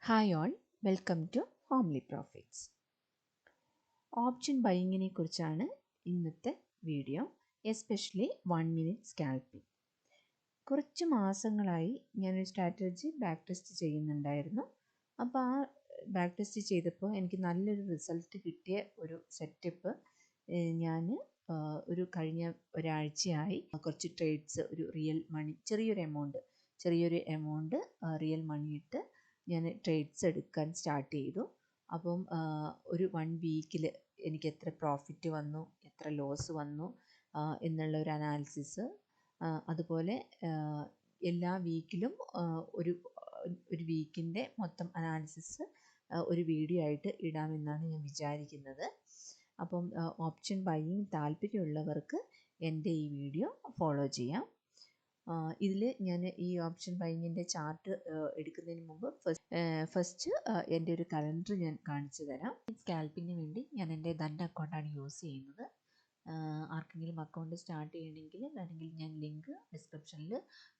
Hi all, welcome to homely profits. Option ബൈയിങ്ങിനെ കുറിച്ചാണ് ഇന്നത്തെ വീഡിയോ, എസ്പെഷ്യലി 1 മിനിറ്റ് സ്കാൽപ്പിംഗ്. കുറച്ച് മാസങ്ങളായി ഞാനൊരു സ്ട്രാറ്റജി ബാക്ക് ടെസ്റ്റ് ചെയ്യുന്നുണ്ടായിരുന്നു. അപ്പോൾ ആ ബാക്ക് ടെസ്റ്റ് ചെയ്തപ്പോൾ എനിക്ക് നല്ലൊരു റിസൾട്ട് കിട്ടിയ ഒരു സെറ്റപ്പ് ഞാൻ കഴിഞ്ഞ ഒരാഴ്ചയായി കുറച്ച് ട്രേഡ്സ്, ഒരു റിയൽ മണി ചെറിയൊരു എമൗണ്ട് റിയൽ മണി ഇട്ട് ഞാൻ ട്രേഡ്സ് എടുക്കാൻ സ്റ്റാർട്ട് ചെയ്തു. അപ്പം ഒരു 1 വീക്കിൽ എനിക്ക് എത്ര പ്രോഫിറ്റ് വന്നു, എത്ര ലോസ് വന്നു എന്നുള്ള ഒരു അനാലിസിസ്, അതുപോലെ എല്ലാ വീക്കിലും ഒരു വീക്കിൻ്റെ മൊത്തം അനാലിസിസ് ഒരു വീഡിയോ ആയിട്ട് ഇടാമെന്നാണ് ഞാൻ വിചാരിക്കുന്നത്. അപ്പം ഓപ്ഷൻ ബൈയിങ് താല്പര്യമുള്ളവർക്ക് എൻ്റെ ഈ വീഡിയോ ഫോളോ ചെയ്യാം. ഇതിൽ ഞാൻ ഈ ഓപ്ഷൻ ബൈയിങ്ങിൻ്റെ ചാർട്ട് എടുക്കുന്നതിന് മുമ്പ് ഫസ്റ്റ് എൻ്റെ ഒരു കലണ്ടർ ഞാൻ കാണിച്ചു തരാം. സ്കാൽപ്പിങ്ങിന് വേണ്ടി ഞാൻ എൻ്റെ ധൻ അക്കൗണ്ടാണ് യൂസ് ചെയ്യുന്നത്. ആർക്കെങ്കിലും അക്കൗണ്ട് സ്റ്റാർട്ട് ചെയ്യണമെങ്കിൽ വേണമെങ്കിൽ ഞാൻ ലിങ്ക് ഡിസ്ക്രിപ്ഷനിൽ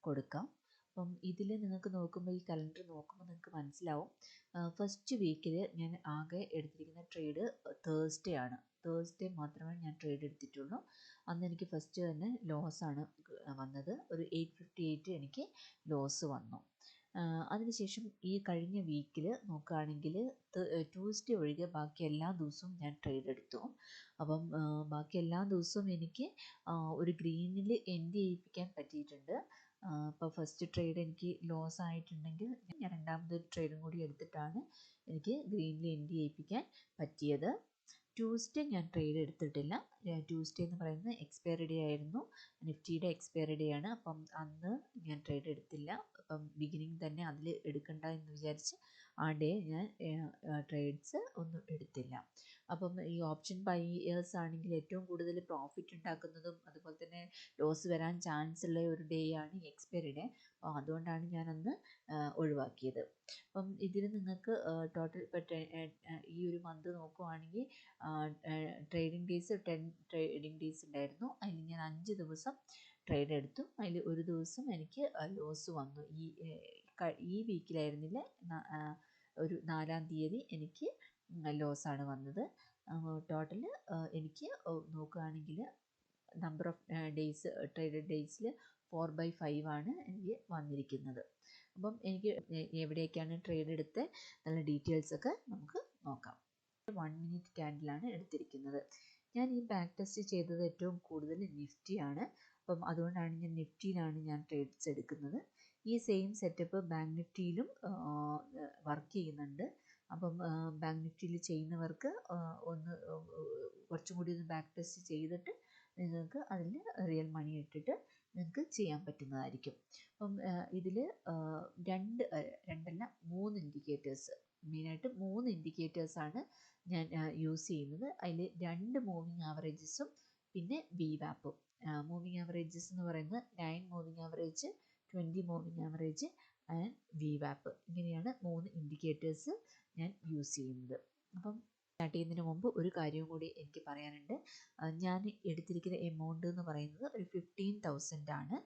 കൊടുക്കാം. അപ്പം ഇതിൽ നിങ്ങൾക്ക് നോക്കുമ്പോൾ, ഈ കലണ്ടർ നോക്കുമ്പോൾ നിങ്ങൾക്ക് മനസ്സിലാവും. ഫസ്റ്റ് വീക്കിൽ ഞാൻ ആകെ എടുത്തിരിക്കുന്ന ട്രേഡ് തേഴ്സ്ഡേ മാത്രമേ ഞാൻ ട്രേഡ് എടുത്തിട്ടുള്ളൂ. അന്ന് എനിക്ക് ഫസ്റ്റ് തന്നെ ലോസാണ് വന്നത്. ഒരു 858 എനിക്ക് ലോസ് വന്നു. അതിനുശേഷം ഈ കഴിഞ്ഞ വീക്കിൽ നോക്കുകയാണെങ്കിൽ ട്യൂസ്ഡേ ഒഴികെ ബാക്കി എല്ലാ ദിവസവും ഞാൻ ട്രേഡ് എടുത്തു. അപ്പം ബാക്കി എല്ലാ ദിവസവും എനിക്ക് ഒരു ഗ്രീനിൽ എൻഡ് ചെയ്യിപ്പിക്കാൻ പറ്റിയിട്ടുണ്ട്. ഇപ്പോൾ ഫസ്റ്റ് ട്രേഡ് എനിക്ക് ലോസ് ആയിട്ടുണ്ടെങ്കിൽ ഞാൻ രണ്ടാമതൊരു ട്രേഡും കൂടി എടുത്തിട്ടാണ് എനിക്ക് ഗ്രീനിൽ എൻഡ് ചെയ്യിപ്പിക്കാൻ പറ്റിയത്. ട്യൂസ്ഡേ ഞാൻ ട്രേഡ് എടുത്തിട്ടില്ല. ട്യൂസ്ഡേ എന്ന് പറയുന്നത് എക്സ്പയറി ഡേ ആയിരുന്നു, നിഫ്റ്റിയുടെ എക്സ്പയറി ഡേ ആണ്. അപ്പം അന്ന് ഞാൻ ട്രേഡ് എടുത്തില്ല. അപ്പം ബിഗിനിങ് തന്നെ അതിൽ എടുക്കണ്ട എന്ന് വിചാരിച്ച് ആ ഡേ ഞാൻ ട്രേഡ്സ് ഒന്നും എടുത്തില്ല. അപ്പം ഈ ഓപ്ഷൻ ബൈയേഴ്സ് ആണെങ്കിൽ ഏറ്റവും കൂടുതൽ പ്രോഫിറ്റ് ഉണ്ടാക്കുന്നതും അതുപോലെ തന്നെ ലോസ് വരാൻ ചാൻസ് ഉള്ള ഒരു ഡേ ആണ് ഈ എക്സ്പയറി ഡേ. അപ്പോൾ അതുകൊണ്ടാണ് ഞാനന്ന് ഒഴിവാക്കിയത്. അപ്പം ഇതിൽ നിങ്ങൾക്ക് ടോട്ടൽ ഈ ഒരു മന്ത് നോക്കുവാണെങ്കിൽ ട്രേഡിംഗ് ഡേയ്സ് 10 ട്രേഡിംഗ് ഡേയ്സ് ഉണ്ടായിരുന്നു. അതിൽ ഞാൻ 5 ദിവസം ട്രേഡ് എടുത്തു. അതിൽ ഒരു ദിവസം എനിക്ക് ലോസ് വന്നു. ഈ വീക്കിലായിരുന്നില്ല, ഒരു 4-ാം തീയതി എനിക്ക് ലോസാണ് വന്നത്. ടോട്ടൽ എനിക്ക് നോക്കുകയാണെങ്കിൽ നമ്പർ ഓഫ് ഡേയ്സ്, ട്രേഡഡ് ഡേയ്സിൽ 4/5 ആണ് എനിക്ക് വന്നിരിക്കുന്നത്. അപ്പം എനിക്ക് എവിടെയൊക്കെയാണ് ട്രേഡ് എടുത്ത് നല്ല ഡീറ്റെയിൽസൊക്കെ നമുക്ക് നോക്കാം. 1 മിനിറ്റ് ക്യാൻഡിലാണ് എടുത്തിരിക്കുന്നത്. ഞാൻ ഈ ബാക്ക് ടെസ്റ്റ് ചെയ്തത് ഏറ്റവും കൂടുതൽ നിഫ്റ്റിയാണ്. അപ്പം അതുകൊണ്ടാണ് നിഫ്റ്റിയിലാണ് ഞാൻ ട്രേഡ്സ് എടുക്കുന്നത്. ഈ സെയിം സെറ്റപ്പ് ബാങ്ക് നിഫ്റ്റിയിലും വർക്ക് ചെയ്യുന്നുണ്ട്. അപ്പം ബാങ്ക് നിഫ്റ്റിയിൽ ചെയ്യുന്നവർക്ക് കുറച്ചും കൂടി ഒന്ന് ബാക്ക് ടെസ്റ്റ് ചെയ്തിട്ട് നിങ്ങൾക്ക് അതിൽ റിയൽ മണി ഇട്ടിട്ട് നിങ്ങൾക്ക് ചെയ്യാൻ പറ്റുന്നതായിരിക്കും. അപ്പം ഇതിൽ 3 ഇൻഡിക്കേറ്റേഴ്സ്, മെയിനായിട്ട് 3 ഇൻഡിക്കേറ്റേഴ്സാണ് ഞാൻ യൂസ് ചെയ്യുന്നത്. അതിൽ 2 മൂവിങ് ആവറേജസും പിന്നെ VWAP. മൂവിങ് ആവറേജസ് എന്ന് പറയുന്നത് 9 moving average, 20 moving average and VWAP. ഇങ്ങനെയാണ് 3 ഇൻഡിക്കേറ്റേഴ്സ് ഞാൻ യൂസ് ചെയ്യുന്നത്. അപ്പം സ്റ്റാർട്ട് ചെയ്യുന്നതിന് മുമ്പ് ഒരു കാര്യവും കൂടി എനിക്ക് പറയാനുണ്ട്. ഞാൻ എടുത്തിരിക്കുന്ന എമൗണ്ട് എന്ന് പറയുന്നത് ഒരു 15,000 ആണ്.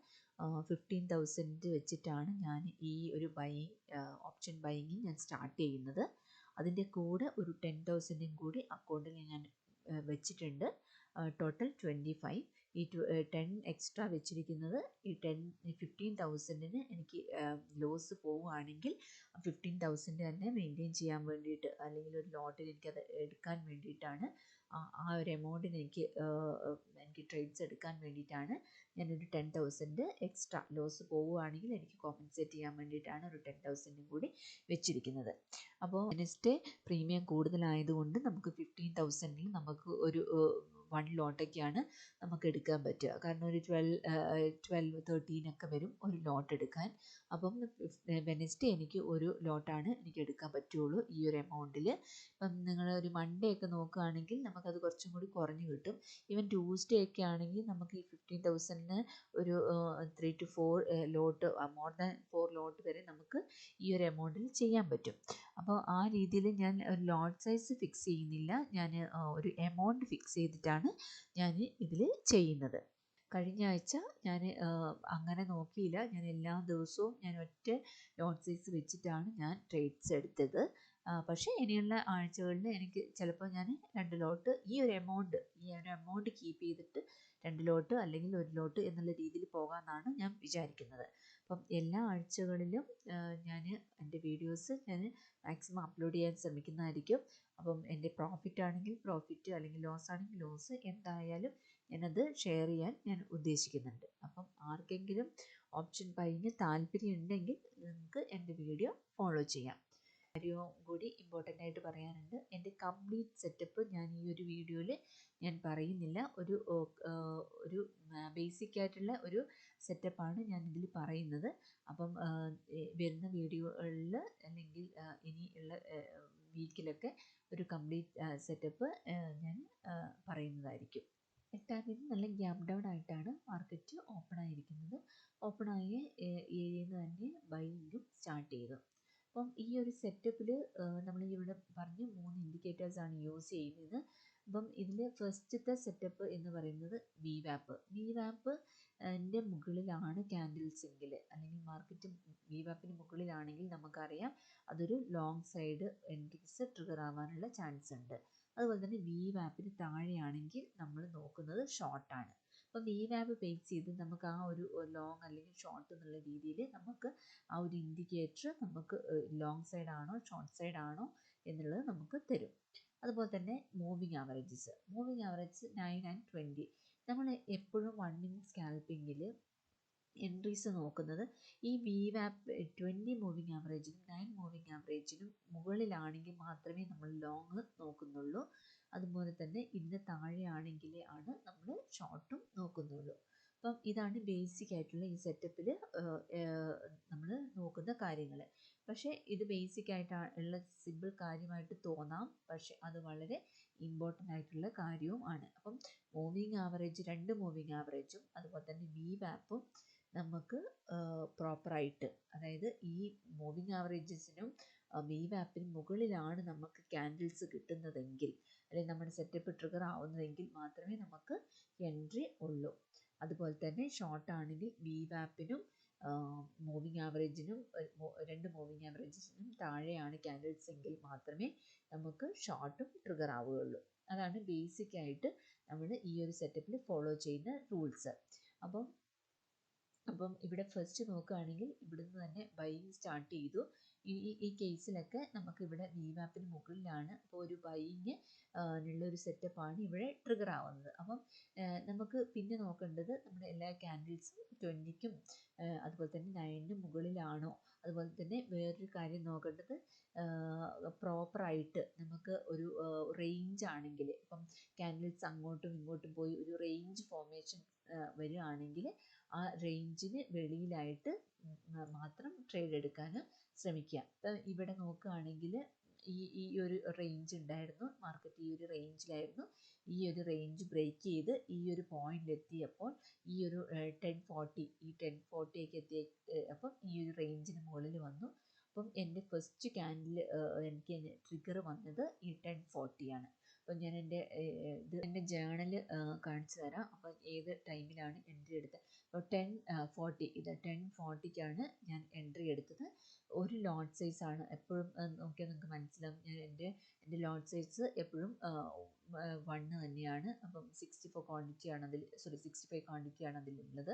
15,000 വെച്ചിട്ടാണ് ഞാൻ ഈ ഒരു ഓപ്ഷൻ ബൈയിങ് ഞാൻ സ്റ്റാർട്ട് ചെയ്യുന്നത്. അതിൻ്റെ കൂടെ ഒരു 10,000 കൂടി അക്കൗണ്ടിൽ ഞാൻ വെച്ചിട്ടുണ്ട്. ടോട്ടൽ 25. ഈ 10 എക്സ്ട്രാ വെച്ചിരിക്കുന്നത് ഈ 15,000 എനിക്ക് ലോസ് പോവുകയാണെങ്കിൽ 15,000 തന്നെ മെയിൻറ്റെയിൻ ചെയ്യാൻ വേണ്ടിയിട്ട്, അല്ലെങ്കിൽ ഒരു ലോട്ടിൽ എനിക്കത് എടുക്കാൻ വേണ്ടിയിട്ടാണ്. ആ ഒരു എമൗണ്ടിന് എനിക്ക് ട്രേഡ്സ് എടുക്കാൻ വേണ്ടിയിട്ടാണ് ഞാനൊരു 10,000 എക്സ്ട്രാ, ലോസ് പോവുകയാണെങ്കിൽ എനിക്ക് കോമ്പൻസേറ്റ് ചെയ്യാൻ വേണ്ടിയിട്ടാണ് ഒരു 10,000 കൂടി വെച്ചിരിക്കുന്നത്. അപ്പോൾ നെക്സ്റ്റ് പ്രീമിയം കൂടുതലായതുകൊണ്ട് നമുക്ക് 15,000 നമുക്ക് ഒരു 1 ലോട്ടൊക്കെയാണ് നമുക്ക് എടുക്കാൻ പറ്റുക. കാരണം ഒരു 12-13 ഒക്കെ വരും ഒരു ലോട്ട് എടുക്കാൻ. അപ്പം വെനസ്ഡേ എനിക്ക് ഒരു ലോട്ടാണ് എനിക്ക് എടുക്കാൻ പറ്റുള്ളൂ ഈ ഒരു എമൗണ്ടിൽ. ഇപ്പം നിങ്ങൾ ഒരു മൺഡേ ഒക്കെ നോക്കുകയാണെങ്കിൽ നമുക്കത് കുറച്ചും കൂടി കുറഞ്ഞ് കിട്ടും. ഈവൻ ട്യൂസ്ഡേ ഒക്കെ ആണെങ്കിൽ നമുക്ക് ഈ 15,000 ഒരു 3 to 4 ലോട്ട്, മോർ ദാൻ 4 ലോട്ട് വരെ നമുക്ക് ഈ ഒരു എമൗണ്ടിൽ ചെയ്യാൻ പറ്റും. അപ്പോൾ ആ രീതിയിൽ ഞാൻ ഒരു ലോട്ട് സൈസ് ഫിക്സ് ചെയ്യുന്നില്ല, ഞാൻ ഒരു എമൗണ്ട് ഫിക്സ് ചെയ്തിട്ടാണ് ഞാൻ ഇതിൽ ചെയ്യുന്നത്. കഴിഞ്ഞ ആഴ്ച ഞാൻ അങ്ങനെ നോക്കിയില്ല. ഞാൻ എല്ലാ ദിവസവും ഞാൻ ഒറ്റ ലോട്ട് സൈസ് വെച്ചിട്ടാണ് ഞാൻ ട്രേഡ്സ് എടുത്തത്. പക്ഷേ ഇനിയുള്ള ആഴ്ചകളിൽ എനിക്ക് ചിലപ്പോൾ ഞാൻ 2 ലോട്ട് ഈ ഒരു എമൗണ്ട് കീപ്പ് ചെയ്തിട്ട് 2 ലോട്ട് അല്ലെങ്കിൽ 1 ലോട്ട് എന്നുള്ള രീതിയിൽ പോകാമെന്നാണ് ഞാൻ വിചാരിക്കുന്നത്. അപ്പം എല്ലാ ആഴ്ചകളിലും ഞാൻ എൻ്റെ വീഡിയോസ് ഞാൻ മാക്സിമം അപ്ലോഡ് ചെയ്യാൻ ശ്രമിക്കുന്നതായിരിക്കും. അപ്പം എൻ്റെ പ്രോഫിറ്റ് ആണെങ്കിൽ പ്രോഫിറ്റ്, അല്ലെങ്കിൽ ലോസ് ആണെങ്കിൽ ലോസ്, എന്തായാലും ഞാനത് ഷെയർ ചെയ്യാൻ ഞാൻ ഉദ്ദേശിക്കുന്നുണ്ട്. അപ്പം ആർക്കെങ്കിലും ഓപ്ഷൻ ബൈയിങ് താല്പര്യം ഉണ്ടെങ്കിൽ നിങ്ങൾക്ക് എൻ്റെ വീഡിയോ ഫോളോ ചെയ്യാം. കാര്യവും കൂടി ഇമ്പോർട്ടൻ്റ് ആയിട്ട് പറയാനുണ്ട്. എൻ്റെ കംപ്ലീറ്റ് സെറ്റപ്പ് ഞാൻ ഈ ഒരു വീഡിയോയിൽ ഞാൻ പറയുന്നില്ല. ഒരു ബേസിക് ആയിട്ടുള്ള ഒരു സെറ്റപ്പാണ് ഞാൻ ഇതിൽ പറയുന്നത്. അപ്പം വരുന്ന വീഡിയോകളിൽ അല്ലെങ്കിൽ ഇനിയുള്ള വീക്കിലൊക്കെ ഒരു കംപ്ലീറ്റ് സെറ്റപ്പ് ഞാൻ പറയുന്നതായിരിക്കും. 8-ാം തീയതി നല്ല ഗ്യാപ് ഡൗൺ ആയിട്ടാണ് മാർക്കറ്റ് ഓപ്പൺ ആയിരിക്കുന്നത്. ഓപ്പൺ ആയ ഏരിയയിൽ നിന്ന് തന്നെ ബൈയിങ്ങും സ്റ്റാർട്ട് ചെയ്തു. അപ്പം ഈ ഒരു സെറ്റപ്പിൽ നമ്മൾ ഇവിടെ പറഞ്ഞു 3 ഇൻഡിക്കേറ്റേഴ്സാണ് യൂസ് ചെയ്യുന്നത്. അപ്പം ഇതിൽ ഫസ്റ്റത്തെ സെറ്റപ്പ് എന്ന് പറയുന്നത് VWAP ൻ്റെ മുകളിലാണ് ക്യാൻഡിൽസ് എങ്കിൽ, അല്ലെങ്കിൽ മാർക്കറ്റ് VWAPന് മുകളിലാണെങ്കിൽ നമുക്കറിയാം അതൊരു ലോങ് സൈഡ് എൻട്രീസ് ട്രിഗർ ആവാനുള്ള ചാൻസ് ഉണ്ട്. അതുപോലെ തന്നെ VWAPന് താഴെയാണെങ്കിൽ നമ്മൾ നോക്കുന്നത് ഷോർട്ടാണ്. അപ്പോൾ VWAP ബേസ് ചെയ്ത് നമുക്ക് ആ ഒരു ലോങ് അല്ലെങ്കിൽ ഷോർട്ട് എന്നുള്ള രീതിയിൽ നമുക്ക് ആ ഒരു ഇൻഡിക്കേറ്റർ നമുക്ക് ലോങ് സൈഡ് ആണോ ഷോർട്ട് സൈഡ് ആണോ എന്നുള്ളത് നമുക്ക് തരും. അതുപോലെ തന്നെ മൂവിങ് ആവറേജസ് 9 and 20. നമ്മൾ എപ്പോഴും 1 minute സ്കാൽപ്പിങ്ങിൽ എൻട്രീസ് നോക്കുന്നത് ഈ VWAP 20 മൂവിങ് ആവറേജിനും 9 മൂവിങ് ആവറേജിനും മുകളിലാണെങ്കിൽ മാത്രമേ നമ്മൾ ലോങ് നോക്കുന്നുള്ളൂ. അതുപോലെ തന്നെ ഇതിന് താഴെയാണെങ്കിൽ ആണ് നമ്മൾ ഷോർട്ടും നോക്കുന്നുള്ളൂ. അപ്പം ഇതാണ് ബേസിക് ആയിട്ടുള്ള ഈ സെറ്റപ്പിൽ നമ്മൾ നോക്കുന്ന കാര്യങ്ങൾ. പക്ഷേ ഇത് ബേസിക് ആയിട്ടുള്ള സിമ്പിൾ കാര്യമായിട്ട് തോന്നാം, പക്ഷെ അത് വളരെ ഇമ്പോർട്ടൻ്റ് ആയിട്ടുള്ള കാര്യവും ആണ്. അപ്പം മൂവിങ് ആവറേജ്, 2 മൂവിങ് ആവറേജും അതുപോലെ തന്നെ VWAPും നമുക്ക് പ്രോപ്പറായിട്ട്, അതായത് ഈ മൂവിങ് ആവറേജസിനും VWAPനും മുകളിലാണ് നമുക്ക് ക്യാൻഡിൽസ് കിട്ടുന്നതെങ്കിൽ, അല്ലെങ്കിൽ നമ്മുടെ സെറ്റപ്പ് ട്രിഗർ ആവുന്നതെങ്കിൽ മാത്രമേ നമുക്ക് എൻട്രി ഉള്ളൂ. അതുപോലെ തന്നെ ഷോർട്ട് ആണെങ്കിൽ VWAPനും മൂവിങ് ആവറേജിനും 2 മൂവിങ് ആവറേജസിനും താഴെയാണ് ക്യാൻഡിൽസ് എങ്കിൽ മാത്രമേ നമുക്ക് ഷോർട്ടും ട്രിഗർ ആവുകയുള്ളൂ. അതാണ് ബേസിക് ആയിട്ട് നമ്മൾ ഈ ഒരു സെറ്റപ്പിൽ ഫോളോ ചെയ്യുന്ന റൂൾസ്. അപ്പം ഇവിടെ ഫസ്റ്റ് നോക്കുകയാണെങ്കിൽ ഇവിടുന്ന് തന്നെ ബൈയിങ് സ്റ്റാർട്ട് ചെയ്തു. ഈ കേസിലൊക്കെ നമുക്കിവിടെ VWAPന് മുകളിലാണ്. അപ്പോൾ ഒരു ബൈയിങ് ഉള്ളൊരു സെറ്റപ്പാണ് ഇവിടെ ട്രിഗർ ആവുന്നത്. അപ്പം നമുക്ക് പിന്നെ നോക്കേണ്ടത് നമ്മുടെ എല്ലാ ക്യാൻഡിൽസും 20ക്കും അതുപോലെ തന്നെ 9നും മുകളിലാണോ. അതുപോലെ തന്നെ വേറൊരു കാര്യം നോക്കേണ്ടത് പ്രോപ്പറായിട്ട് നമുക്ക് ഒരു റേഞ്ച് ആണെങ്കിൽ, ഇപ്പം ക്യാൻഡിൽസ് അങ്ങോട്ടും ഇങ്ങോട്ടും പോയി ഒരു റേഞ്ച് ഫോർമേഷൻ വരികയാണെങ്കിൽ ആ റേഞ്ചിന് വെളിയിലായിട്ട് മാത്രം ട്രേഡ് എടുക്കാൻ ശ്രമിക്കുക. ഇപ്പം ഇവിടെ നോക്കുകയാണെങ്കിൽ ഈ ഒരു റേഞ്ച് ഉണ്ടായിരുന്നു, മാർക്കറ്റ് ഈ ഒരു റേഞ്ചിലായിരുന്നു. ഈ ഒരു റേഞ്ച് ബ്രേക്ക് ചെയ്ത് ഈ ഒരു പോയിന്റിലെത്തിയപ്പോൾ ഈ ഒരു 1040 ഒക്കെ എത്തിയ അപ്പം ഈ ഒരു റേഞ്ചിന് മുകളിൽ വന്നു. അപ്പം എൻ്റെ ഫസ്റ്റ് ക്യാൻഡിൽ എനിക്ക് ട്രിഗർ വന്നത് ഈ 1040 ആണ്. അപ്പം ഞാൻ എൻ്റെ ജേണൽ കാണിച്ചു തരാം. അപ്പം ഏത് ടൈമിലാണ് എൻട്രി എടുത്തത്. അപ്പോൾ 1040ക്കാണ് ഞാൻ എൻട്രി എടുത്തത്. ഒരു ലോട്ട് സൈസ് ആണ്. എപ്പോഴും നോക്കിയാൽ നിങ്ങൾക്ക് മനസ്സിലാവും, ഞാൻ എൻ്റെ ലോട്ട് സൈസ് എപ്പോഴും 1 തന്നെയാണ്. അപ്പം 65 ക്വാണ്ടിറ്റിയാണ് അതിലുള്ളത്.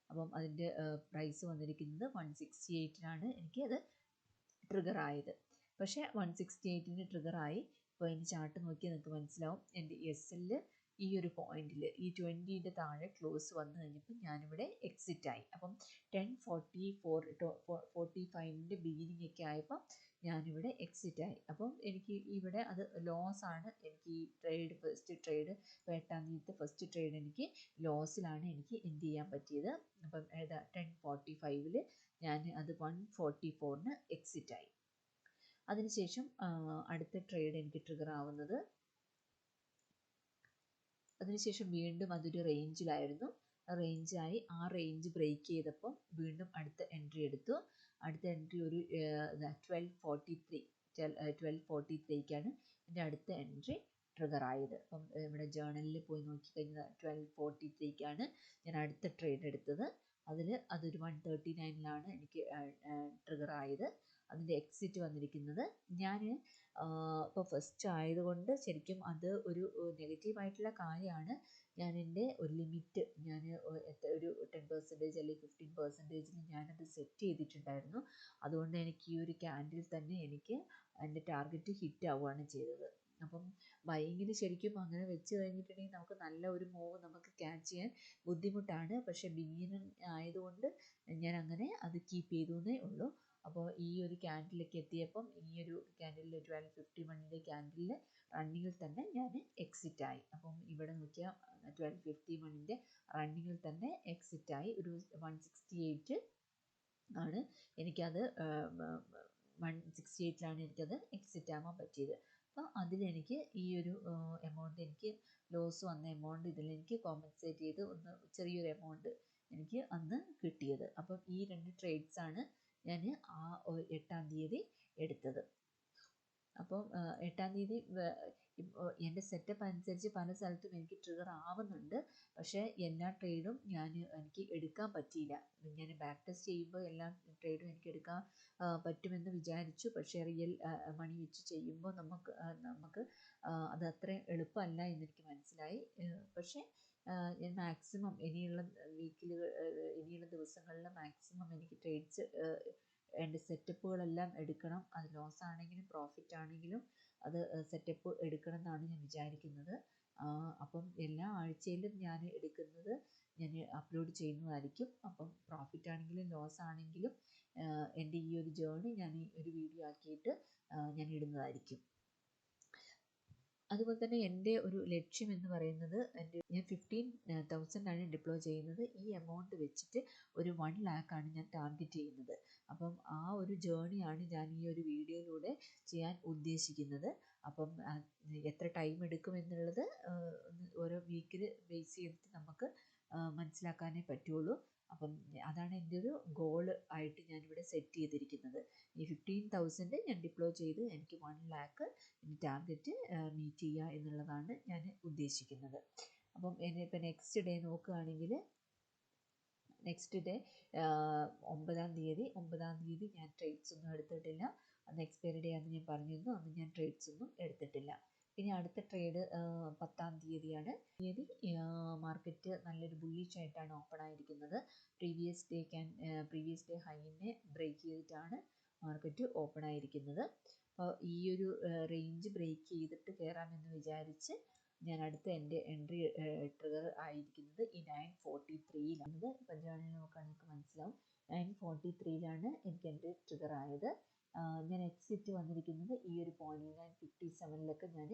അപ്പം അതിൻ്റെ പ്രൈസ് വന്നിരിക്കുന്നത് 168 എനിക്ക് അത് ട്രിഗർ ആയത്. പക്ഷേ 168 ട്രിഗർ ആയി. അപ്പോൾ അതിൻ്റെ ചാർട്ട് നോക്കിയാൽ നിങ്ങൾക്ക് മനസ്സിലാവും എൻ്റെ SL ഈ ഒരു പോയിന്റിൽ ഈ 20ൻ്റെ താഴെ ക്ലോസ് വന്നു കഴിഞ്ഞപ്പോൾ ഞാനിവിടെ എക്സിറ്റ് ആയി. അപ്പം 10:45ൻ്റെ ബിഗിനിങ് ഒക്കെ ആയപ്പോൾ ഞാനിവിടെ എക്സിറ്റ് ആയി. അപ്പം എനിക്ക് ഇവിടെ അത് ലോസ് ആണ്. എനിക്ക് ഈ ഫസ്റ്റ് ട്രേഡ് 8-ാം തീയതിത്തെ ഫസ്റ്റ് ട്രേഡ് എനിക്ക് ലോസിലാണ് എനിക്ക് എന്ത് ചെയ്യാൻ പറ്റിയത്. അപ്പം 10:45 ഞാൻ അത് 144ന് എക്സിറ്റ് ആയി. അതിനുശേഷം അടുത്ത ട്രേഡ് എനിക്ക് ട്രിഗർ ആവുന്നത്, അതിനുശേഷം വീണ്ടും അതൊരു റേഞ്ചിലായിരുന്നു. റേഞ്ചായി ആ റേഞ്ച് ബ്രേക്ക് ചെയ്തപ്പോൾ വീണ്ടും അടുത്ത എൻട്രി എടുത്തു. അടുത്ത എൻട്രി ഒരു 12:43ക്കാണ് എൻ്റെ അടുത്ത എൻട്രി. ട്രിഗർ ആയത്. അപ്പം ഇവിടെ ജേണലിൽ പോയി നോക്കിക്കഴിഞ്ഞാൽ 12:43 ഞാൻ അടുത്ത ട്രേഡ് എടുത്തത്. അതൊരു 139 എനിക്ക് ട്രിഗർ ആയത്. അതിൻ്റെ എക്സിറ്റ് വന്നിരിക്കുന്നത് ഞാൻ ഇപ്പോൾ ഫസ്റ്റ് ആയതുകൊണ്ട് ശരിക്കും അത് ഒരു നെഗറ്റീവായിട്ടുള്ള കാര്യമാണ്. ഞാൻ എൻ്റെ ഒരു ലിമിറ്റ് ഒരു 10% അല്ലെങ്കിൽ 15% ഞാനത് സെറ്റ് ചെയ്തിട്ടുണ്ടായിരുന്നു. അതുകൊണ്ട് എനിക്ക് ഈ ഒരു ക്യാൻഡിൽ തന്നെ എനിക്ക് എൻ്റെ ടാർഗറ്റ് ഹിറ്റ് ആവുകയാണ് ചെയ്തത്. അപ്പം ബൈങ്ങിന് ശരിക്കും അങ്ങനെ വെച്ച് കഴിഞ്ഞിട്ടുണ്ടെങ്കിൽ നമുക്ക് നല്ല ഒരു മൂവ് നമുക്ക് ക്യാച്ച് ചെയ്യാൻ ബുദ്ധിമുട്ടാണ്. പക്ഷേ ബിഗിനർ ആയതുകൊണ്ട് ഞാൻ അങ്ങനെ അത് കീപ്പ് ചെയ്തു എന്നേ ഉള്ളൂ. അപ്പോൾ ഈ ഒരു ക്യാൻഡിലേക്ക് എത്തിയപ്പം ഈ ഒരു ക്യാൻഡിലിൽ 12:51 ക്യാൻഡിലിൽ റണ്ണിങ്ങിൽ തന്നെ ഞാൻ എക്സിറ്റ് ആയി. അപ്പം ഇവിടെ നോക്കിയാൽ 12:51 റണ്ണിങ്ങിൽ തന്നെ എക്സിറ്റ് ആയി. ഒരു 168 ആണ് എനിക്കത് 168 എനിക്കത് എക്സിറ്റ് ആവാൻ പറ്റിയത്. അപ്പോൾ അതിലെനിക്ക് ഈ ഒരു എമൗണ്ട്, എനിക്ക് ലോസ് വന്ന എമൗണ്ട് ഇതിലെനിക്ക് കോമ്പൻസേറ്റ് ചെയ്ത് ഒന്ന് ചെറിയൊരു എമൗണ്ട് എനിക്ക് അന്ന് കിട്ടിയത്. അപ്പം ഈ 2 ട്രേഡ്സാണ് ഞാൻ ആ 8-ാം തീയതി എടുത്തത്. അപ്പം 8-ാം തീയതി എൻ്റെ സെറ്റപ്പ് അനുസരിച്ച് പല സ്ഥലത്തും എനിക്ക് ട്രിഗർ ആവുന്നുണ്ട്. പക്ഷേ എല്ലാ ട്രേഡും എനിക്ക് എടുക്കാൻ പറ്റിയില്ല. ഞാൻ ബാക്ക് ടെസ്റ്റ് ചെയ്യുമ്പോൾ എല്ലാ ട്രേഡും എനിക്ക് എടുക്കാൻ പറ്റുമെന്ന് വിചാരിച്ചു. പക്ഷേ റിയൽ മണി വെച്ച് ചെയ്യുമ്പോൾ നമുക്ക് അത് അത്രയും എളുപ്പമല്ല എന്നെനിക്ക് മനസ്സിലായി. പക്ഷേ ഞാൻ മാക്സിമം ഇനിയുള്ള ദിവസങ്ങളിൽ മാക്സിമം എനിക്ക് ട്രേഡ്സ് എൻ്റെ സെറ്റപ്പുകളെല്ലാം എടുക്കണം. അത് ലോസ് ആണെങ്കിലും പ്രോഫിറ്റ് ആണെങ്കിലും അത് സെറ്റപ്പ് എടുക്കണം എന്നാണ് ഞാൻ വിചാരിക്കുന്നത്. അപ്പം എല്ലാ ആഴ്ചയിലും ഞാൻ എടുക്കുന്നത് ഞാൻ അപ്ലോഡ് ചെയ്യുന്നതായിരിക്കും. അപ്പം പ്രോഫിറ്റ് ആണെങ്കിലും ലോസ് ആണെങ്കിലും എൻ്റെ ഈ ഒരു ജേർണി ഞാൻ ഈ ഒരു വീഡിയോ ആക്കിയിട്ട് ഞാൻ ഇടുന്നതായിരിക്കും. അതുപോലെ തന്നെ എൻ്റെ ഒരു ലക്ഷ്യം എന്ന് പറയുന്നത് ഞാൻ 15,000 ഡിപ്ലോയ് ചെയ്യുന്നത്. ഈ എമൗണ്ട് വെച്ചിട്ട് ഒരു 1 lakh ഞാൻ ടാർഗറ്റ് ചെയ്യുന്നത്. അപ്പം ആ ഒരു ജേർണിയാണ് ഞാൻ ഈ ഒരു വീഡിയോയിലൂടെ ചെയ്യാൻ ഉദ്ദേശിക്കുന്നത്. അപ്പം എത്ര ടൈം എടുക്കും എന്നുള്ളത് ഓരോ വീക്കിൽ ബേസ് ചെയ്തിട്ട് നമുക്ക് മനസ്സിലാക്കാനേ പറ്റുള്ളൂ. അപ്പം അതാണ് എൻ്റെ ഒരു ഗോൾ ആയിട്ട് ഞാനിവിടെ സെറ്റ് ചെയ്തിരിക്കുന്നത്. ഈ 15,000 ഞാൻ ഡിപ്ലോയ് ചെയ്ത് എനിക്ക് 1 lakh ടാർഗറ്റ് മീറ്റ് ചെയ്യുക എന്നുള്ളതാണ് ഞാൻ ഉദ്ദേശിക്കുന്നത്. അപ്പം ഇപ്പം നെക്സ്റ്റ് ഡേ നോക്കുകയാണെങ്കിൽ നെക്സ്റ്റ് ഡേ 9-ാം തീയതി ഞാൻ ട്രേഡ്സ് ഒന്നും എടുത്തിട്ടില്ല. അന്ന് എക്സ്പയറി ഡേ ആണെന്ന് ഞാൻ പറഞ്ഞിരുന്നു. അന്ന് ഞാൻ ട്രേഡ്സ് ഒന്നും എടുത്തിട്ടില്ല. പിന്നെ അടുത്ത ട്രേഡ് 10-ാം തീയതിയാണ്. മാർക്കറ്റ് നല്ലൊരു ബുള്ളിഷ് ആയിട്ടാണ് ഓപ്പൺ ആയിരിക്കുന്നത്. പ്രീവിയസ് ഡേ ഹൈനെ ബ്രേക്ക് ചെയ്തിട്ടാണ് മാർക്കറ്റ് ഓപ്പൺ ആയിരിക്കുന്നത്. അപ്പോൾ ഈ ഒരു റേഞ്ച് ബ്രേക്ക് ചെയ്തിട്ട് കയറാമെന്ന് വിചാരിച്ച് ഞാൻ അടുത്ത എൻ്റെ എൻട്രി ട്രിഗർ ആയിരിക്കുന്നത് ഈ 9:43 ഇപ്പം ജേർണൽ നോക്കാൻ നിങ്ങൾക്ക് മനസ്സിലാവും. 9:43 എനിക്ക് എൻ്റെ ട്രിഗർ ആയത്. ഞാൻ എക്സിറ്റ് വന്നിരിക്കുന്നത് ഈ ഒരു 9:57 ഞാൻ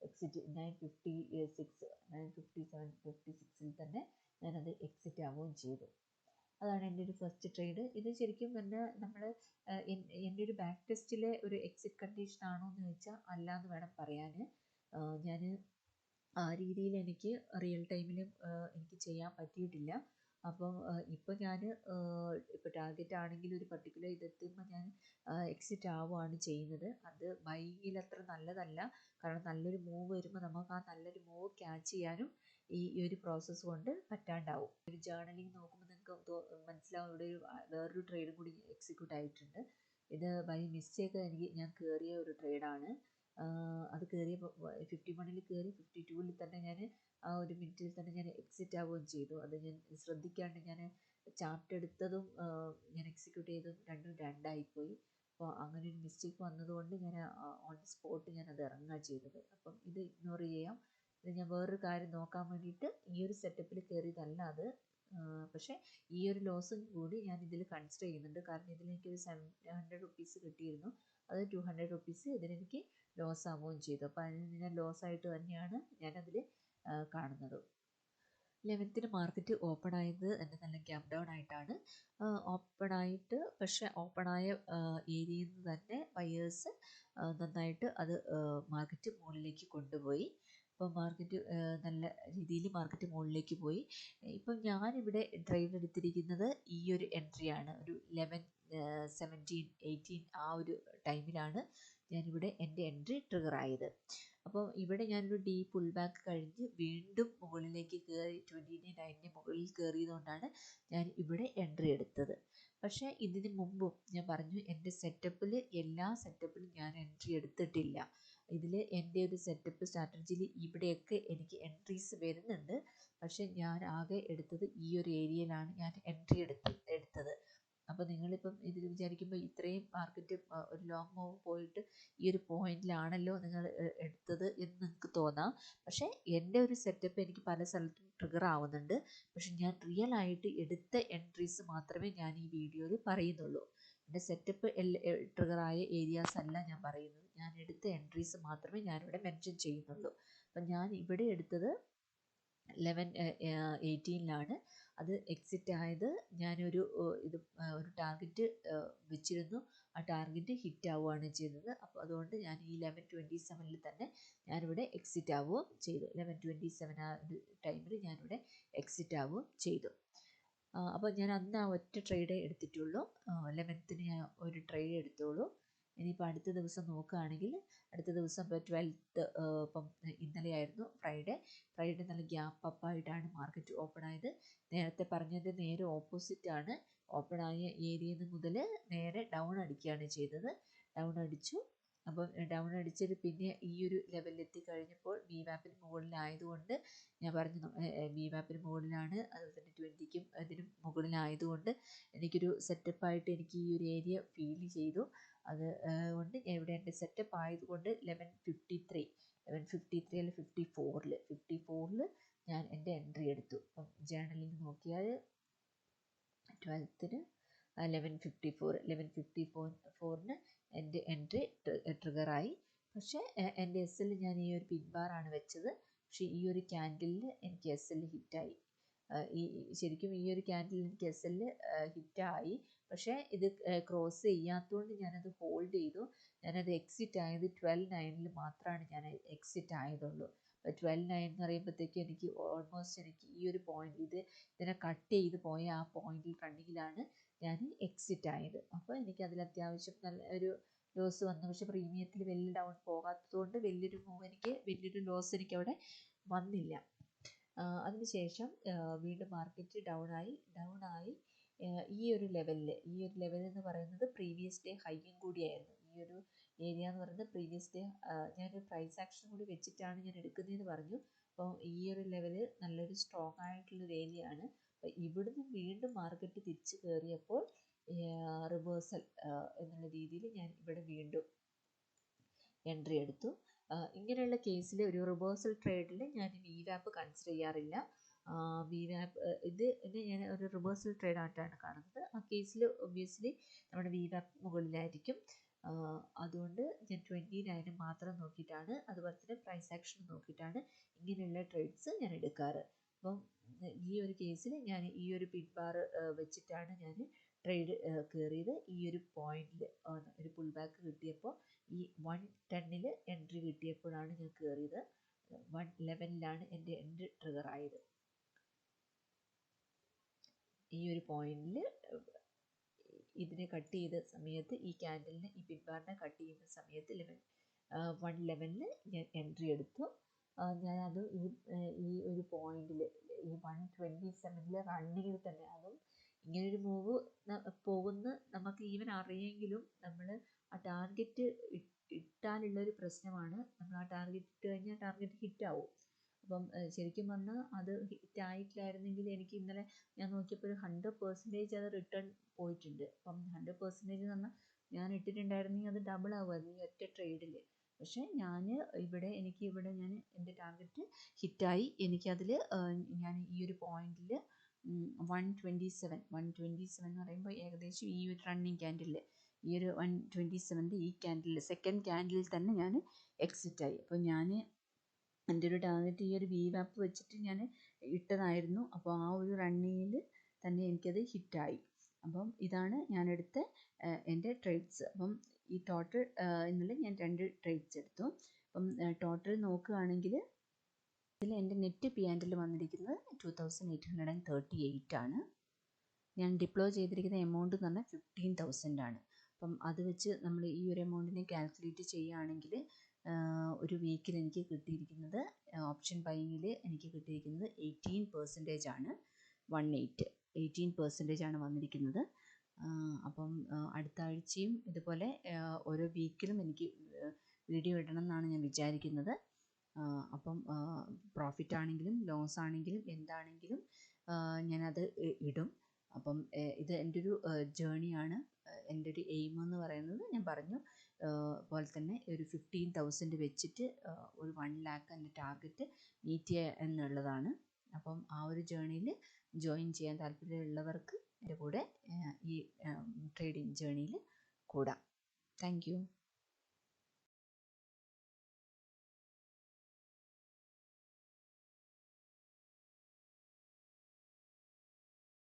എക്സിറ്റ് 9:56 തന്നെ ഞാനത് എക്സിറ്റ് ആവുകയും ചെയ്തു. അതാണ് എൻ്റെ ഒരു ഫസ്റ്റ് ട്രേഡ്. ഇത് ശരിക്കും പറഞ്ഞാൽ നമ്മൾ എൻ്റെ ഒരു ബാക്ക് ടെസ്റ്റിലെ ഒരു എക്സിറ്റ് കണ്ടീഷൻ ആണോ എന്ന് ചോദിച്ചാൽ അല്ല എന്ന് വേണം പറയാൻ. ഞാൻ ആ രീതിയിൽ എനിക്ക് റിയൽ ടൈമിലും എനിക്ക് ചെയ്യാൻ പറ്റിയിട്ടില്ല. അപ്പം ഇപ്പം ഞാൻ ഇപ്പോൾ ടാർഗറ്റ് ആണെങ്കിൽ ഒരു പർട്ടിക്കുലർ ഇതെത്തുമ്പോൾ ഞാൻ എക്സിറ്റ് ആവുകയാണ് ചെയ്യുന്നത്. അത് ബൈയിൽ അത്ര നല്ലതല്ല. കാരണം നല്ലൊരു മൂവ് വരുമ്പോൾ നമുക്ക് ആ നല്ലൊരു മൂവ് ക്യാച്ച് ചെയ്യാനും ഈ ഒരു പ്രോസസ്സ് കൊണ്ട് പറ്റാണ്ടാവും. ഒരു ജേർണലിങ് നോക്കുമ്പോൾ നിങ്ങൾക്ക് മനസ്സിലാവും ഇവിടെ വേറൊരു ട്രേഡും കൂടി എക്സിക്യൂട്ട് ആയിട്ടുണ്ട്. ഇത് ബൈ മിസ്റ്റേക്ക് ഞാൻ കയറിയ ഒരു ട്രേഡാണ്. അത് കയറിയപ്പോൾ 51 കയറി 52 തന്നെ ഞാൻ ആ ഒരു മിനിറ്റിൽ തന്നെ ഞാൻ എക്സിറ്റ് ആവുകയും ചെയ്തു. അത് ഞാൻ ശ്രദ്ധിക്കാണ്ട് ഞാൻ ചാർട്ട് എടുത്തതും ഞാൻ എക്സിക്യൂട്ട് ചെയ്തതും രണ്ടും രണ്ടായിപ്പോയി. അപ്പോൾ അങ്ങനെ ഒരു മിസ്റ്റേക്ക് വന്നതുകൊണ്ട് ഞാൻ ഓൺ ദി സ്പോട്ട് ഞാനത് ഇറങ്ങുകയാണ് ചെയ്തത്. അപ്പം ഇത് ഇഗ്നോർ ചെയ്യാം. ഇത് ഞാൻ വേറൊരു കാര്യം നോക്കാൻ വേണ്ടിയിട്ട് ഈ ഒരു സെറ്റപ്പിൽ കയറിയതല്ല അത്. പക്ഷേ ഈ ഒരു ലോസും കൂടി ഞാൻ ഇതിൽ കൺസിഡർ ചെയ്യുന്നുണ്ട്. കാരണം ഇതിലെനിക്കൊരു 700 റുപ്പീസ് കിട്ടിയിരുന്നു. അത് 200 റുപ്പീസ് ഇതിലെനിക്ക് ലോസ് ആവുകയും ചെയ്തു. അപ്പോൾ അതിന് ഞാൻ ലോസായിട്ട് തന്നെയാണ് ഞാനതിൽ കാണുന്നത്. 11th മാർക്കറ്റ് ഓപ്പൺ ആയത് എൻ്റെ നല്ല ഗ്യാപ് ഡൗൺ ആയിട്ടാണ് ഓപ്പൺ ആയിട്ട്. പക്ഷേ ഓപ്പണായ ഏരിയയിൽ നിന്ന് തന്നെ ബയേഴ്സ് നന്നായിട്ട് അത് മാർക്കറ്റ് മുകളിലേക്ക് കൊണ്ടുപോയി. അപ്പോൾ മാർക്കറ്റ് നല്ല രീതിയിൽ മാർക്കറ്റ് മുകളിലേക്ക് പോയി. ഇപ്പം ഞാനിവിടെ ട്രേഡ് എടുത്തിരിക്കുന്നത് ഈ ഒരു എൻട്രിയാണ്. ഒരു 11, 17, 18 ആ ഒരു ടൈമിലാണ് ഞാനിവിടെ എൻ്റെ എൻട്രി ട്രിഗർ ആയത്. അപ്പോൾ ഇവിടെ ഞാനൊരു ഡീ പുൾ ബാക്ക് കഴിഞ്ഞ് വീണ്ടും മുകളിലേക്ക് കയറി 29.9 മുകളിൽ കയറിയതുകൊണ്ടാണ് ഞാൻ ഇവിടെ എൻട്രി എടുത്തത്. പക്ഷേ ഇതിന് മുമ്പും ഞാൻ പറഞ്ഞു എൻ്റെ സെറ്റപ്പിൽ എല്ലാ സെറ്റപ്പിലും ഞാൻ എൻട്രി എടുത്തിട്ടില്ല. ഇതിൽ എൻ്റെ ഒരു സെറ്റപ്പ് സ്ട്രാറ്റജിയിൽ ഇവിടെയൊക്കെ എനിക്ക് എൻട്രീസ് വരുന്നുണ്ട്. പക്ഷേ ഞാൻ ആകെ എടുത്തത് ഈ ഒരു ഏരിയയിലാണ് ഞാൻ എൻട്രി എടുത്തത്. അപ്പോൾ നിങ്ങളിപ്പം ഇതിൽ വിചാരിക്കുമ്പോൾ ഇത്രയും മാർക്കറ്റ് ഒരു ലോങ് മൂവ് പോയിട്ട് ഈ ഒരു പോയിന്റിലാണല്ലോ നിങ്ങൾ എടുത്തത് എന്ന് നിങ്ങൾക്ക് തോന്നാം. പക്ഷേ എൻ്റെ ഒരു സെറ്റപ്പ് എനിക്ക് പല സ്ഥലത്തും ട്രിഗർ ആവുന്നുണ്ട്. പക്ഷെ ഞാൻ റിയൽ ആയിട്ട് എടുത്ത എൻട്രീസ് മാത്രമേ ഞാൻ ഈ വീഡിയോയിൽ പറയുന്നുള്ളൂ. എൻ്റെ സെറ്റപ്പ് ട്രിഗറായ ഏരിയാസ് അല്ല ഞാൻ പറയുന്നത്. ഞാൻ എടുത്ത എൻട്രീസ് മാത്രമേ ഞാനിവിടെ മെൻഷൻ ചെയ്യുന്നുള്ളൂ. അപ്പം ഞാൻ ഇവിടെ എടുത്തത് 11:18 അത് എക്സിറ്റ് ആയത്. ഞാനൊരു ഒരു ടാർഗറ്റ് വെച്ചിരുന്നു. ആ ടാർഗറ്റ് ഹിറ്റ് ആവുകയാണ് ചെയ്തത്. അപ്പോൾ അതുകൊണ്ട് ഞാൻ ഈ 11:27 തന്നെ ഞാനിവിടെ എക്സിറ്റ് ആവുകയും ചെയ്തു. 11:27 ആ ടൈമിൽ ഞാനിവിടെ എക്സിറ്റ് ആവുകയും ചെയ്തു. അപ്പോൾ ഞാൻ അന്ന് ആ ഒറ്റ ട്രേഡേ എടുത്തിട്ടുള്ളൂ. 11th ഞാൻ ഒരു ട്രേഡ് എടുത്തോളൂ. ഇനിയിപ്പോൾ അടുത്ത ദിവസം നോക്കുകയാണെങ്കിൽ അടുത്ത ദിവസം ഇപ്പോൾ 12th ഇപ്പം ഇന്നലെ ആയിരുന്നു ഫ്രൈഡേ നല്ല ഗ്യാപ്പ് അപ്പായിട്ടാണ് മാർക്കറ്റ് ഓപ്പൺ ആയത്. നേരത്തെ പറഞ്ഞതിൻ്റെ നേരെ ഓപ്പോസിറ്റാണ്. ഓപ്പൺ ആയ ഏരിയയിൽ മുതൽ നേരെ ഡൗൺ അടിക്കുകയാണ് ചെയ്തത്. ഡൗൺ അടിച്ചു. അപ്പം ഡൗൺ അടിച്ചത് പിന്നെ ഈ ഒരു ലെവലിലെത്തി കഴിഞ്ഞപ്പോൾ ബി മാപ്പിന് മുകളിലായതുകൊണ്ട് ഞാൻ പറഞ്ഞു ബി മാപ്പിന് മുകളിലാണ്, അതുപോലെ തന്നെ 20ക്കും അതിനും മുകളിലായതുകൊണ്ട് എനിക്കൊരു സെറ്റപ്പായിട്ട് എനിക്ക് ഈ ഒരു ഏരിയ ഫീൽ ചെയ്തു. അത് കൊണ്ട് ഇവിടെ എൻ്റെ സെറ്റപ്പ് ആയതുകൊണ്ട് 11:53 അല്ലെങ്കിൽ 54 ഞാൻ എൻ്റെ എൻട്രി എടുത്തു. അപ്പം ജേണലിൽ നോക്കിയാൽ 12th 11:54 എൻ്റെ എൻട്രി ട്രിഗറായി. പക്ഷേ എൻ്റെ എസ് എൽ ഞാൻ ഈ ഒരു പിൻ ബാറാണ് വെച്ചത്. പക്ഷേ ഈ ഒരു ക്യാൻഡിലിൽ എനിക്ക് എസ് എൽ ഹിറ്റായി. ശരിക്കും ഈ ഒരു ക്യാൻഡിൽ എനിക്ക് എസ് എൽ ഹിറ്റായി. പക്ഷേ ഇത് ക്രോസ് ചെയ്യാത്തതുകൊണ്ട് ഞാനത് ഹോൾഡ് ചെയ്തു. ഞാനത് എക്സിറ്റ് ആയത് 12:9 മാത്രമാണ് ഞാൻ എക്സിറ്റ് ആയതുള്ളൂ. 12:9 എന്ന് പറയുമ്പോഴത്തേക്ക് എനിക്ക് ഓൾമോസ്റ്റ് എനിക്ക് ഈ ഒരു പോയിന്റ് ഇതിനെ കട്ട് ചെയ്ത് പോയ ആ പോയിന്റിൽ റണ്ണിങ്ങിലാണ് ഞാൻ എക്സിറ്റ് ആയത്. അപ്പോൾ എനിക്ക് അതിൽ അത്യാവശ്യം നല്ല ഒരു ലോസ് വന്നു. പക്ഷെ പ്രീമിയത്തിൽ വലിയ ഡൗൺ പോകാത്തതുകൊണ്ട് വലിയൊരു ലോസ് എനിക്ക് അവിടെ വന്നില്ല. അതിനുശേഷം വീണ്ടും മാർക്കറ്റ് ഡൗൺ ആയി ഈ ഒരു ലെവലിൽ എന്ന് പറയുന്നത് പ്രീവിയസ് ഡേ ഹൈയും കൂടിയായിരുന്നു. ഈ ഒരു ഏരിയ എന്ന് പറയുന്നത് പ്രീവിയസ് ഡേ ഞാനൊരു പ്രൈസ് ആക്ഷൻ കൂടി വെച്ചിട്ടാണ് ഞാൻ എടുക്കുന്നതെന്ന് പറഞ്ഞു. അപ്പോൾ ഈ ഒരു ലെവല് നല്ലൊരു സ്ട്രോങ് ആയിട്ടുള്ളൊരു ഏരിയ ആണ്. അപ്പോൾ ഇവിടുന്ന് വീണ്ടും മാർക്കറ്റ് തിരിച്ച് കയറിയപ്പോൾ റിവേഴ്സൽ എന്നുള്ള രീതിയിൽ ഞാൻ ഇവിടെ വീണ്ടും എൻട്രി എടുത്തു. ഇങ്ങനെയുള്ള കേസിൽ ഒരു റിവേഴ്സൽ ട്രേഡിൽ ഞാൻ VWAP കൺസിഡർ ചെയ്യാറില്ല. VWAP ഇതിനെ ഞാൻ ഒരു റിവേഴ്സൽ ട്രേഡായിട്ടാണ് കാണുന്നത്. ആ കേസിൽ ഒബ്വിയസ്ലി നമ്മുടെ VWAP മുകളിലായിരിക്കും. അതുകൊണ്ട് ഞാൻ 29 മാത്രം നോക്കിയിട്ടാണ്, അതുപോലെ തന്നെ പ്രൈസ് ആക്ഷൻ നോക്കിയിട്ടാണ് ഇങ്ങനെയുള്ള ട്രേഡ്സ് ഞാൻ എടുക്കാറ്. അപ്പം ഈ ഒരു കേസിൽ ഞാൻ ഈ ഒരു പിൻ ബാർ വെച്ചിട്ടാണ് ഞാൻ ട്രേഡ് കയറിയത്. ഈ ഒരു പോയിന്റിൽ ഒരു പുൾ ബാക്ക് കിട്ടിയപ്പോൾ ഈ 110 എൻട്രി കിട്ടിയപ്പോഴാണ് ഞാൻ കയറിയത്. 111 എൻ്റെ എൻട്രി ട്രിഗർ ആയത്. ഈ ഒരു പോയിന്റിൽ ഇതിനെ കട്ട് ചെയ്ത സമയത്ത് ഈ ക്യാൻഡലിനെ ഈ പിൻ ബാറിനെ കട്ട് ചെയ്യുന്ന സമയത്ത് 111 ഞാൻ എൻട്രി എടുത്തു. ഞാനത് ഈ ഒരു പോയിന്റിൽ ഈ 127 റണ്ണിങ്ങിൽ തന്നെ, അതും ഇങ്ങനൊരു മൂവ് പോകുന്ന നമുക്ക് ഈവൻ അറിയെങ്കിലും നമ്മൾ ആ ടാർഗറ്റ് ഇട്ടാലുള്ളൊരു പ്രശ്നമാണ്. നമ്മൾ ആ ടാർഗറ്റ് ഇട്ട് കഴിഞ്ഞാൽ ടാർഗറ്റ് ഹിറ്റാവും. അപ്പം ശരിക്കും പറഞ്ഞാൽ അത് ഹിറ്റായിട്ടില്ലായിരുന്നെങ്കിൽ എനിക്ക് ഇന്നലെ ഞാൻ നോക്കിയപ്പോൾ ഒരു 100% അത് റിട്ടേൺ പോയിട്ടുണ്ട്. അപ്പം 100% എന്ന് പറഞ്ഞാൽ ഞാൻ ഇട്ടിട്ടുണ്ടായിരുന്നെങ്കിൽ അത് ഡബിൾ ആവുമായിരുന്നു ഈ ഒറ്റ ട്രേഡിൽ. പക്ഷേ എനിക്ക് ഇവിടെ എൻ്റെ ടാർഗറ്റ് ഹിറ്റായി. എനിക്കതിൽ ഞാൻ ഈ ഒരു പോയിന്റിൽ 127 എന്ന് പറയുമ്പോൾ ഏകദേശം ഈ ഒരു റണ്ണിങ് ക്യാൻഡിൽ ഈ ഒരു 127 ഈ ക്യാൻഡിൽ സെക്കൻഡ് ക്യാൻഡിൽ തന്നെ ഞാൻ എക്സിറ്റ് ആയി. അപ്പോൾ എൻ്റെ ഒരു ടാർഗറ്റ് ഈ ഒരു VWAP വെച്ചിട്ട് ഞാൻ ഇട്ടതായിരുന്നു. അപ്പോൾ ആ ഒരു റണ്ണിങ്ങിൽ തന്നെ എനിക്കത് ഹിറ്റായി. അപ്പം ഇതാണ് ഞാനെടുത്ത എൻ്റെ ട്രേഡ്സ്. അപ്പം ഈ ടോട്ടൽ ഇന്നലെ ഞാൻ 2 ട്രേഡ്സ് എടുത്തു. അപ്പം ടോട്ടൽ നോക്കുകയാണെങ്കിൽ ഇതിൽ എൻ്റെ നെറ്റ് P&L വന്നിരിക്കുന്നത് 2838 ആണ്. ഞാൻ ഡിപ്ലോയ് ചെയ്തിരിക്കുന്ന എമൗണ്ട് എന്ന് പറഞ്ഞാൽ 15,000 ആണ്. അപ്പം അത് വെച്ച് നമ്മൾ ഈ ഒരു എമൗണ്ടിനെ കാൽക്കുലേറ്റ് ചെയ്യുകയാണെങ്കിൽ ഒരു വീക്കിൽ എനിക്ക് കിട്ടിയിരിക്കുന്നത് ഓപ്ഷൻ ബൈങ്ങിൽ എനിക്ക് കിട്ടിയിരിക്കുന്നത് 18% ആണ്. 18% ആണ് വന്നിരിക്കുന്നത്. അപ്പം അടുത്ത ആഴ്ചയും ഇതുപോലെ ഓരോ വീക്കിലും എനിക്ക് വീഡിയോ ഇടണം എന്നാണ് ഞാൻ വിചാരിക്കുന്നത്. അപ്പം പ്രോഫിറ്റ് ആണെങ്കിലും ലോസ് ആണെങ്കിലും എന്താണെങ്കിലും ഞാനത് ഇടും. അപ്പം ഇത് എൻ്റെ ഒരു ജേണിയാണ്. എൻ്റെ ഒരു എയിം എന്ന് പറയുന്നത് ഞാൻ പറഞ്ഞു പോലെ തന്നെ ഒരു 15,000 വെച്ചിട്ട് ഒരു 1 lakh എൻ്റെ ടാർഗറ്റ് മീറ്റ് ചെയ്യുക എന്നുള്ളതാണ്. അപ്പം ആ ഒരു ജേണിയിൽ ജോയിൻ ചെയ്യാൻ താല്പര്യമുള്ളവർക്ക് എൻ്റെ കൂടെ ഈ ട്രേഡിംഗ് ജേണിയിൽ കൂടാം. Thank you.